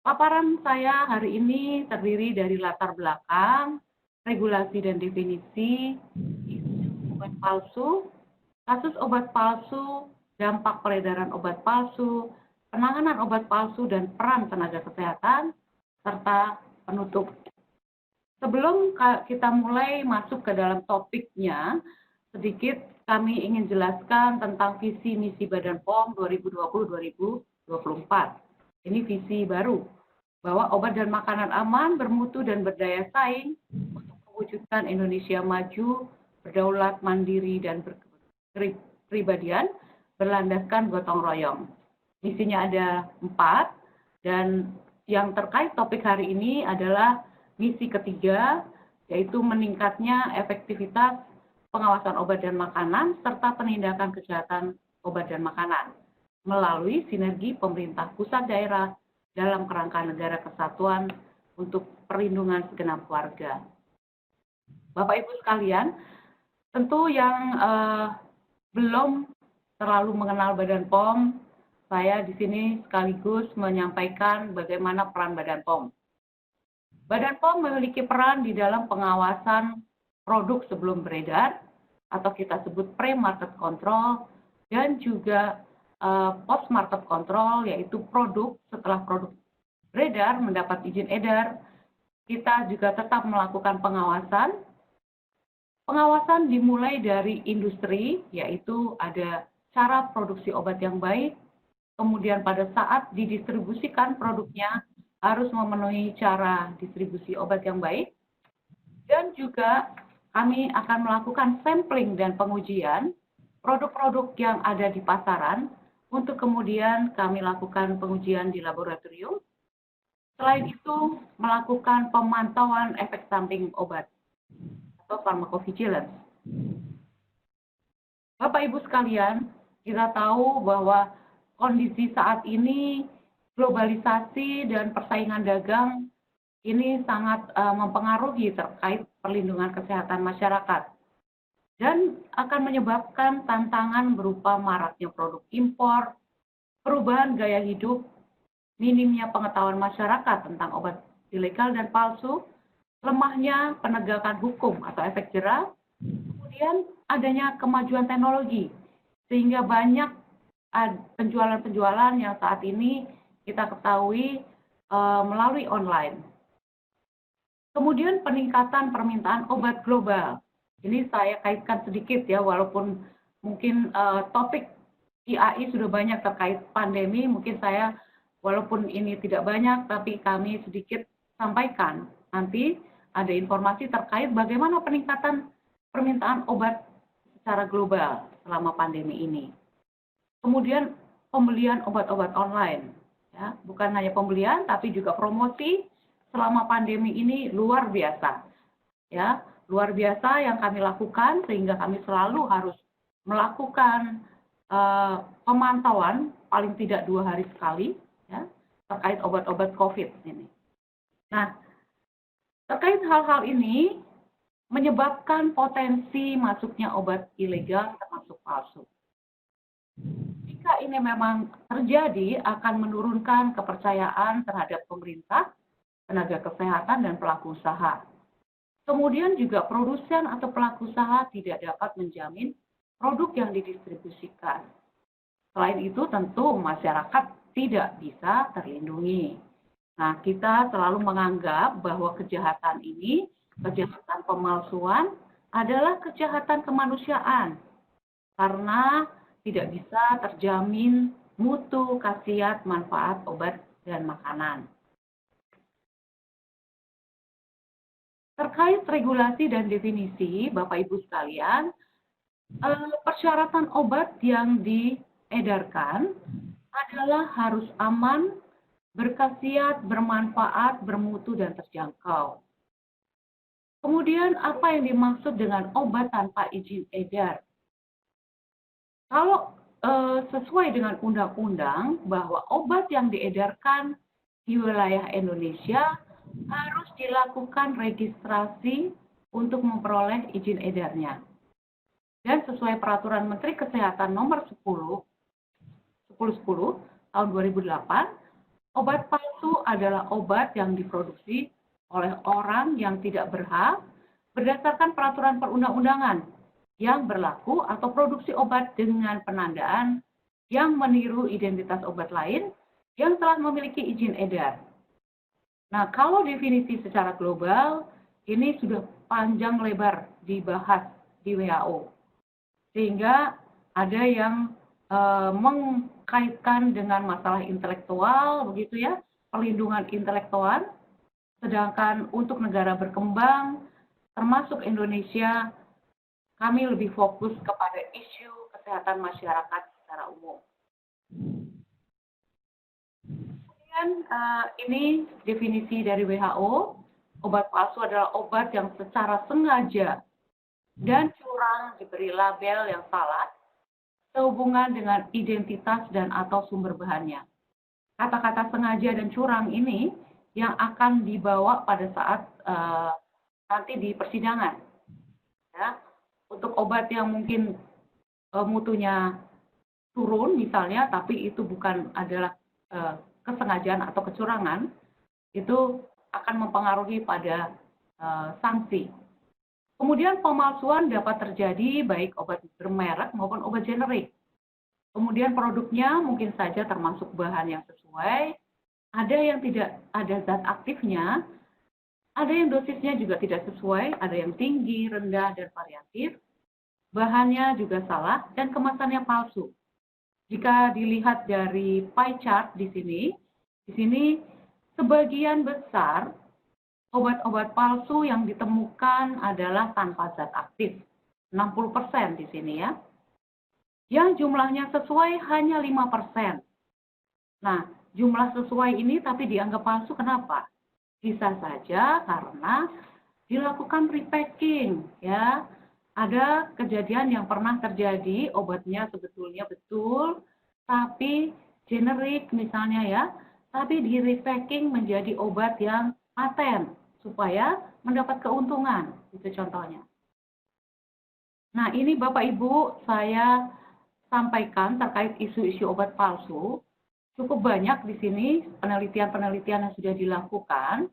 Paparan saya hari ini terdiri dari latar belakang, regulasi dan definisi, isu obat palsu, kasus obat palsu, dampak peredaran obat palsu, penanganan obat palsu dan peran tenaga kesehatan, serta penutup. Sebelum kita mulai masuk ke dalam topiknya, sedikit kami ingin jelaskan tentang visi misi Badan POM 2020-2024. Ini visi baru, bahwa obat dan makanan aman, bermutu, dan berdaya saing untuk mewujudkan Indonesia maju, berdaulat, mandiri, dan berkepribadian, berlandaskan gotong royong. Misinya ada 4, dan yang terkait topik hari ini adalah misi ketiga, yaitu meningkatnya efektivitas pengawasan obat dan makanan, serta penindakan kejahatan obat dan makanan, melalui sinergi pemerintah pusat daerah dalam kerangka negara kesatuan untuk perlindungan segenap warga. Bapak Ibu sekalian, tentu yang belum terlalu mengenal Badan POM, saya di sini sekaligus menyampaikan bagaimana peran Badan POM. Badan POM memiliki peran di dalam pengawasan produk sebelum beredar, atau kita sebut pre-market control, dan juga post-market control, yaitu produk setelah produk beredar mendapat izin edar. Kita juga tetap melakukan pengawasan. Pengawasan dimulai dari industri, yaitu ada cara produksi obat yang baik, kemudian pada saat didistribusikan produknya harus memenuhi cara distribusi obat yang baik, dan juga kami akan melakukan sampling dan pengujian produk-produk yang ada di pasaran untuk kemudian kami lakukan pengujian di laboratorium. Selain itu, melakukan pemantauan efek samping obat atau pharmacovigilance. Bapak Ibu sekalian, kita tahu bahwa kondisi saat ini globalisasi dan persaingan dagang ini sangat mempengaruhi terkait perlindungan kesehatan masyarakat dan akan menyebabkan tantangan berupa maraknya produk impor, perubahan gaya hidup, minimnya pengetahuan masyarakat tentang obat ilegal dan palsu, lemahnya penegakan hukum atau efek jerah, kemudian adanya kemajuan teknologi, sehingga banyak penjualan-penjualan yang saat ini kita ketahui melalui online. Kemudian peningkatan permintaan obat global. Ini saya kaitkan sedikit ya, walaupun mungkin topik IAI sudah banyak terkait pandemi, mungkin saya walaupun ini tidak banyak, tapi kami sedikit sampaikan. Nanti ada informasi terkait bagaimana peningkatan permintaan obat secara global selama pandemi ini. Kemudian pembelian obat-obat online. Ya, bukan hanya pembelian, tapi juga promosi selama pandemi ini luar biasa. Ya, luar biasa yang kami lakukan, sehingga kami selalu harus melakukan pemantauan paling tidak 2 hari sekali, ya, terkait obat-obat COVID ini. Nah, terkait hal-hal ini menyebabkan potensi masuknya obat ilegal termasuk palsu. Jika ini memang terjadi, akan menurunkan kepercayaan terhadap pemerintah, tenaga kesehatan, dan pelaku usaha. Kemudian juga produsen atau pelaku usaha tidak dapat menjamin produk yang didistribusikan. Selain itu, tentu masyarakat tidak bisa terlindungi. Nah, kita selalu menganggap bahwa kejahatan ini, kejahatan pemalsuan, adalah kejahatan kemanusiaan. Karena tidak bisa terjamin mutu, khasiat, manfaat obat dan makanan. Terkait regulasi dan definisi, Bapak Ibu sekalian, persyaratan obat yang diedarkan adalah harus aman, berkhasiat, bermanfaat, bermutu, dan terjangkau. Kemudian apa yang dimaksud dengan obat tanpa izin edar? Kalau sesuai dengan undang-undang bahwa obat yang diedarkan di wilayah Indonesia harus dilakukan registrasi untuk memperoleh izin edarnya. Dan sesuai peraturan Menteri Kesehatan nomor 10/10 tahun 2008, Obat palsu adalah obat yang diproduksi oleh orang yang tidak berhak berdasarkan peraturan perundang-undangan yang berlaku atau produksi obat dengan penandaan yang meniru identitas obat lain yang telah memiliki izin edar. Nah, kalau definisi secara global, ini sudah panjang lebar dibahas di WHO. Sehingga ada yang mengkaitkan dengan masalah intelektual, begitu ya, perlindungan intelektual. Sedangkan untuk negara berkembang, termasuk Indonesia, kami lebih fokus kepada isu kesehatan masyarakat secara umum. Kemudian ini definisi dari WHO, obat palsu adalah obat yang secara sengaja dan curang diberi label yang salah sehubungan dengan identitas dan atau sumber bahannya. Kata-kata sengaja dan curang ini yang akan dibawa pada saat nanti di persidangan. Ya. Untuk obat yang mungkin mutunya turun misalnya, tapi itu bukan adalah kesengajaan atau kecurangan, itu akan mempengaruhi pada sanksi. Kemudian pemalsuan dapat terjadi baik obat bermerek maupun obat generik. Kemudian produknya mungkin saja termasuk bahan yang sesuai, ada yang tidak ada zat aktifnya, ada yang dosisnya juga tidak sesuai, ada yang tinggi, rendah, dan variatif. Bahannya juga salah dan kemasannya palsu. Jika dilihat dari pie chart di sini sebagian besar obat-obat palsu yang ditemukan adalah tanpa zat aktif. 60% di sini ya. Yang jumlahnya sesuai hanya 5%. Nah, jumlah sesuai ini tapi dianggap palsu kenapa? Bisa saja karena dilakukan repacking ya. Ada kejadian yang pernah terjadi, obatnya sebetulnya betul, tapi generik misalnya ya, tapi di repacking menjadi obat yang paten supaya mendapat keuntungan, itu contohnya. Nah, ini Bapak Ibu saya sampaikan terkait isu-isu obat palsu. Cukup banyak di sini penelitian-penelitian yang sudah dilakukan.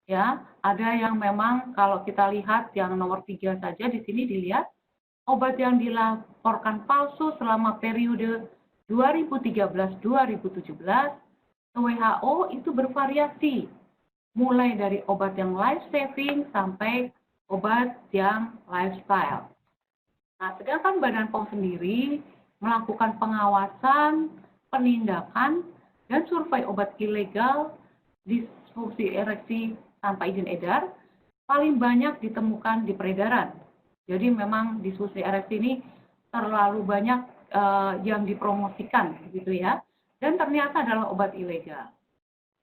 Ya, ada yang memang kalau kita lihat yang nomor 3 saja di sini dilihat obat yang dilaporkan palsu selama periode 2013-2017 ke WHO itu bervariasi. Mulai dari obat yang life saving sampai obat yang lifestyle. Nah, sedangkan Badan POM sendiri melakukan pengawasan, penindakan, dan survei obat ilegal, disfungsi ereksi tanpa izin edar, paling banyak ditemukan di peredaran. Jadi memang disfungsi ereksi ini terlalu banyak yang dipromosikan, gitu ya. Dan ternyata adalah obat ilegal.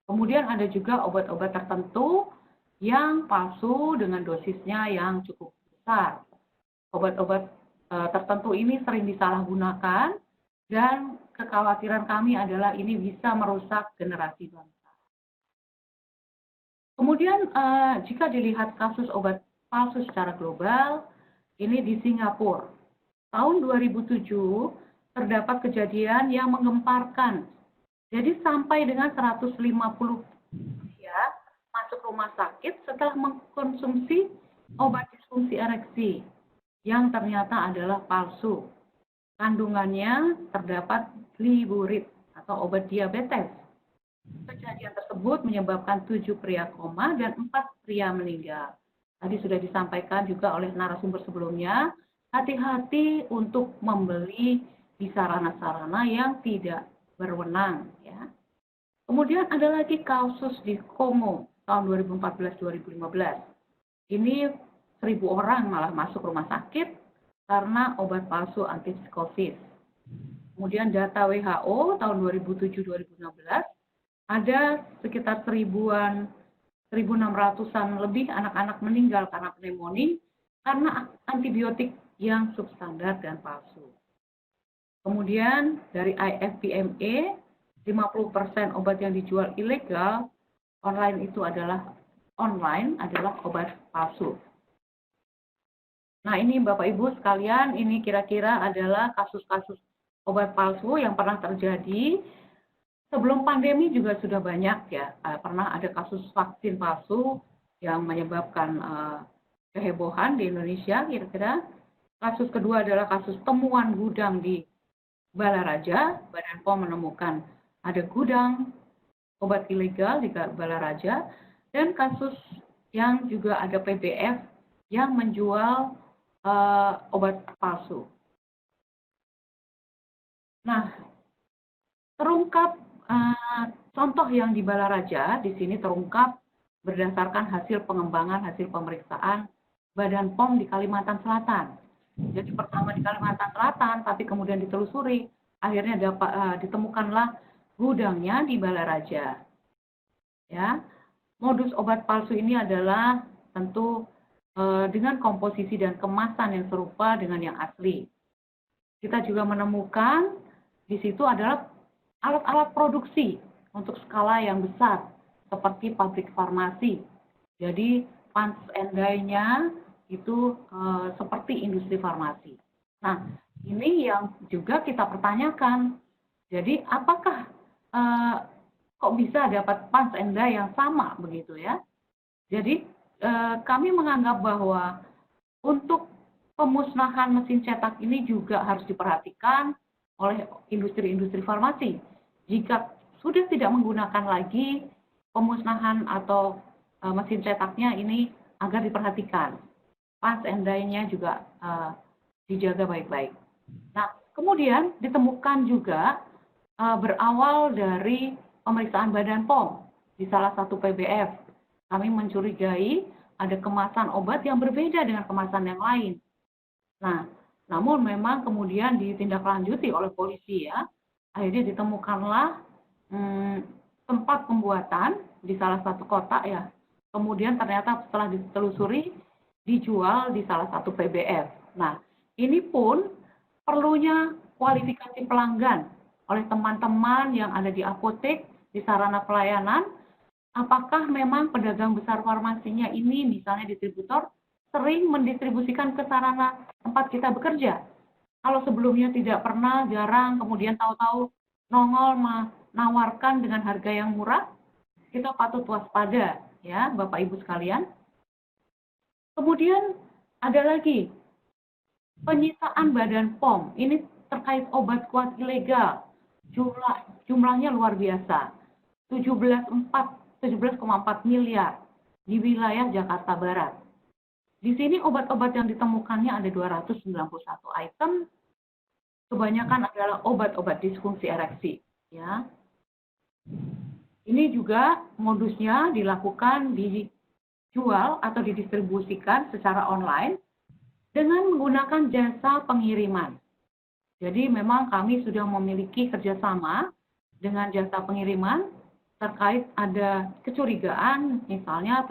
Kemudian ada juga obat-obat tertentu yang palsu dengan dosisnya yang cukup besar. Obat-obat tertentu ini sering disalahgunakan dan kekhawatiran kami adalah ini bisa merusak generasi bangsa. Kemudian jika dilihat kasus obat palsu secara global, ini di Singapura. Tahun 2007 terdapat kejadian yang menggemparkan. Jadi sampai dengan 150 ya masuk rumah sakit setelah mengkonsumsi obat disfungsi ereksi yang ternyata adalah palsu. Kandungannya terdapat gliburit atau obat diabetes. Kejadian tersebut menyebabkan 7 pria koma dan 4 pria meninggal. Tadi sudah disampaikan juga oleh narasumber sebelumnya, hati-hati untuk membeli di sarana-sarana yang tidak berwenang. Ya. Kemudian ada lagi kasus di Kongo tahun 2014-2015. Ini 1.000 orang malah masuk rumah sakit karena obat palsu antipsikosis. Kemudian data WHO tahun 2007-2016, ada sekitar 1.600-an lebih anak-anak meninggal karena pneumonia karena antibiotik yang substandar dan palsu. Kemudian dari IFPME, 50% obat yang dijual ilegal online adalah obat palsu. Nah, ini Bapak Ibu sekalian, ini kira-kira adalah kasus-kasus obat palsu yang pernah terjadi. sebelum pandemi juga sudah banyak ya, pernah ada kasus vaksin palsu yang menyebabkan kehebohan di Indonesia kira-kira. Kasus kedua adalah kasus temuan gudang di Balaraja. Badan POM menemukan ada gudang obat ilegal di Balaraja, dan kasus yang juga ada PBF yang menjual obat palsu. Nah, terungkap contoh yang di Balaraja, di sini terungkap berdasarkan hasil pengembangan, hasil pemeriksaan Badan POM di Kalimantan Selatan. Jadi pertama di Kalimantan Selatan, tapi kemudian ditelusuri, akhirnya ditemukanlah gudangnya di Balaraja. Ya, modus obat palsu ini adalah tentu dengan komposisi dan kemasan yang serupa dengan yang asli. Kita juga menemukan di situ adalah alat-alat produksi untuk skala yang besar, seperti pabrik farmasi. Jadi pans and dye-nya itu seperti industri farmasi. Nah, ini yang juga kita pertanyakan. Jadi, apakah kok bisa dapat pans and dye yang sama begitu ya? Jadi, kami menganggap bahwa untuk pemusnahan mesin cetak ini juga harus diperhatikan oleh industri-industri farmasi. Jika sudah tidak menggunakan lagi pemusnahan atau mesin cetaknya ini agar diperhatikan. Pans and dye-nya juga dijaga baik-baik. Nah, kemudian ditemukan juga berawal dari pemeriksaan Badan POM di salah satu PBF. Kami mencurigai ada kemasan obat yang berbeda dengan kemasan yang lain. Nah, namun memang kemudian ditindaklanjuti oleh polisi ya. Akhirnya ditemukanlah tempat pembuatan di salah satu kota ya. Kemudian ternyata setelah ditelusuri dijual di salah satu PBF. Nah, ini pun perlunya kualifikasi pelanggan oleh teman-teman yang ada di apotek, di sarana pelayanan, apakah memang pedagang besar farmasinya ini, misalnya distributor, sering mendistribusikan ke sarana tempat kita bekerja. Kalau sebelumnya tidak pernah, jarang, kemudian tahu-tahu nongol menawarkan dengan harga yang murah, kita patut waspada ya, Bapak Ibu sekalian. Kemudian ada lagi penyitaan Badan POM. Ini terkait obat kuat ilegal. Jumlahnya luar biasa. 17,4 miliar di wilayah Jakarta Barat. Di sini obat-obat yang ditemukannya ada 291 item. Kebanyakan adalah obat-obat disfungsi ereksi, ya. Ini juga modusnya dilakukan dijual atau didistribusikan secara online dengan menggunakan jasa pengiriman. Jadi memang kami sudah memiliki kerjasama dengan jasa pengiriman terkait ada kecurigaan misalnya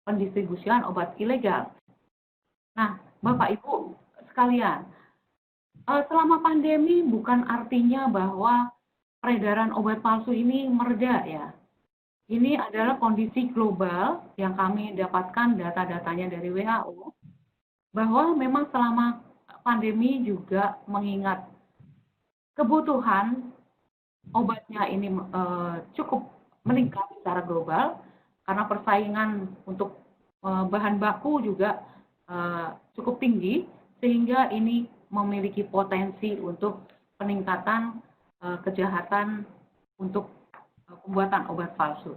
pendistribusian obat ilegal. Nah, Bapak Ibu sekalian, selama pandemi bukan artinya bahwa peredaran obat palsu ini mereda ya. Ini adalah kondisi global yang kami dapatkan data-datanya dari WHO, bahwa memang selama pandemi juga mengingat kebutuhan obatnya ini cukup meningkat secara global, karena persaingan untuk bahan baku juga cukup tinggi, sehingga ini memiliki potensi untuk peningkatan kejahatan untuk pembuatan obat palsu.